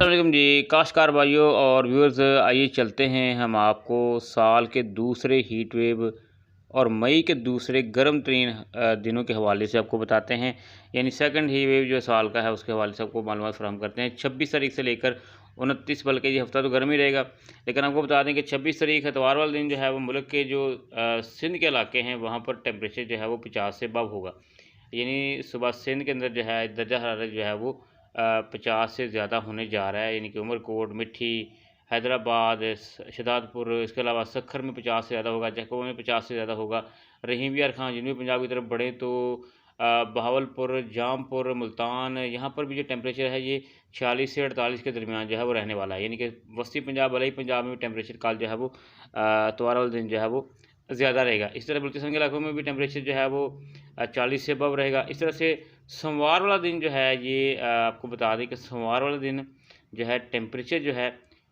अस्सलामुअलैकुम जी, काश्तकार भाइयों और व्यूअर्स, आइए चलते हैं हम आपको साल के दूसरे हीट वेव और मई के दूसरे गर्म तरीन दिनों के हवाले से आपको बताते हैं। यानी सेकंड हीट वेव जो साल का है उसके हवाले से आपको मालूमात फराहम करते हैं। 26 तारीख से लेकर 29, बल्कि ये हफ्ता तो गर्म ही रहेगा, लेकिन आपको बता दें कि 26 तारीख एतवार वाले दिन जो है वो मुल्क के जो सिंध के इलाके हैं वहाँ पर टेम्परेचर जो है वो 50 से अबव होगा। यानी सुबह सिंध के अंदर जो है दर्जा हरारत जो है वो 50 से ज़्यादा होने जा रहा है। यानी कि उमरकोट, मिट्टी, हैदराबाद, शहदादपुर, इसके अलावा सखर में 50 से ज़्यादा होगा, जैकोबा में 50 से ज़्यादा होगा। रहीम यार खां जनूबी पंजाब की तरफ बढ़े तो बहावलपुर, जामपुर, मुल्तान, यहाँ पर भी जो टेम्परेचर है ये 46 से 48 के दरमियान जो है वो रहने वाला है। यानी कि वस्ती पंजाब, वलाई पंजाब में भी टेम्परेचर कल जो है वो इतवार वाले दिन जो है वो ज़्यादा रहेगा। इस तरह बल्तिस्तान के इलाकों में भी टेम्परेचर जो है वो 40 से अबव रहेगा। इस तरह से सोमवार वाला दिन जो है ये आपको बता दें कि सोमवार वाला दिन जो है टेम्परेचर जो है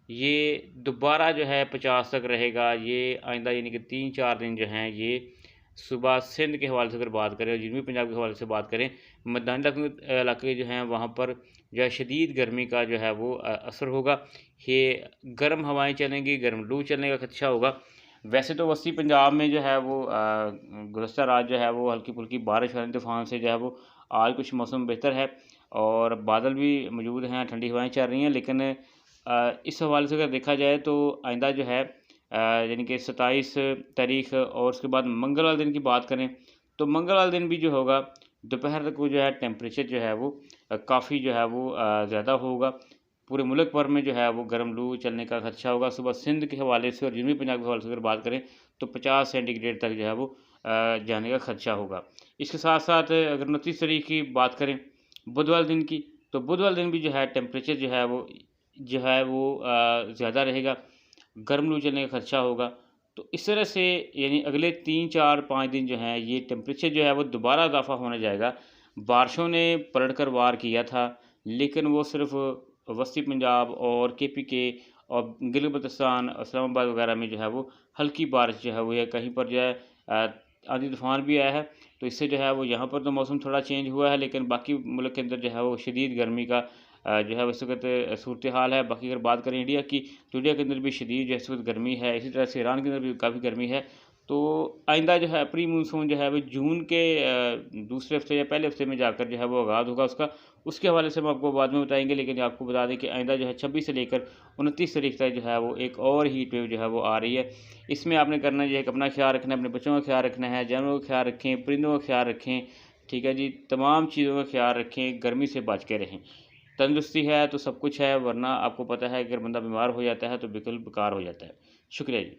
ये दोबारा जो है 50 तक रहेगा। ये आइंदा यानी कि 3-4 दिन जो हैं ये सुबह सिंध के हवाले से अगर बात करें और जनूबी पंजाब के हवाले से बात करें, मैदानी इलाके जो हैं वहाँ पर जो है शदीद गर्मी का जो है वो असर होगा। ये गर्म हवाएं चलेंगी, गर्म लू चलने का खदशा होगा। वैसे तो वस्ती पंजाब में जो है वो गुज़श्ता रात जो है वो हल्की फुल्की बारिश वाले तूफ़ान से जो है वो आज कुछ मौसम बेहतर है और बादल भी मौजूद हैं, ठंडी हवाएं चल रही हैं। लेकिन इस हवाले से अगर देखा जाए तो आइंदा जो है यानी कि 27 तारीख और उसके बाद मंगल वाले दिन की बात करें तो मंगल वाले दिन भी जो होगा दोपहर तक वो जो है टेम्परेचर जो है वो काफ़ी जो है वो ज़्यादा होगा। पूरे मुल्क भर में जो है वो गर्म लू चलने का खदशा होगा। सुबह सिंध के हवाले से और जनूबी पंजाब के हवाले से अगर बात करें तो 50 सेंटीग्रेड तक जो है वो जाने का खदशा होगा। इसके साथ साथ अगर 29 तारीख की बात करें बुधवार दिन की, तो बुधवार दिन भी जो है टेम्परेचर जो है वो ज़्यादा रहेगा, गर्म लू चलने का खदशा होगा। तो इस तरह से यानी अगले 3-4-5 दिन जो हैं ये टेम्परेचर जो है वो दोबारा इजाफ़ा होने जाएगा। बारिशों ने पलट कर वार किया था, लेकिन वो सिर्फ़ वस्ती पंजाब और KPK और गिलगित-बल्तिस्तान, इस्लामाबाद वगैरह में जो है वो हल्की बारिश जो है वो है। कहीं पर जो है आंधी तूफ़ान भी आया है, तो इससे जो है वो यहाँ पर तो मौसम थोड़ा चेंज हुआ है, लेकिन बाकी मुल्क के अंदर जो है वो शदीद गर्मी का जो है इस वक़्त सूरत हाल है। बाकी अगर बात करें इंडिया की, तो इंडिया के अंदर भी शदीद जो है इस वक़्त गर्मी है। इसी तरह से ईरान के अंदर भी काफ़ी गर्मी है। तो आइंदा जो है प्री मानसून जो है वो जून के दूसरे हफ्ते या पहले हफ्ते में जाकर जो है वो आगाज़ होगा उसका। उसके हवाले से हम आपको बाद में बताएँगे, लेकिन आपको बता दें कि आइंदा जो है 26 से लेकर 29 तारीख तक जो है वो एक और हीट वेव जो है वो आ रही है। इसमें आपने करना ये है कि अपना ख्याल रखना है, अपने बच्चों का ख्याल रखना है, जानवरों का ख्याल रखें, परिंदों का ख्याल रखें, ठीक है जी? तमाम चीज़ों का ख्याल रखें, गर्मी से बच के रहें। तंदुरुस्ती है तो सब कुछ है, वरना आपको पता है अगर बंदा बीमार हो जाता है तो बिल्कुल बेकार हो जाता है। शुक्रिया जी।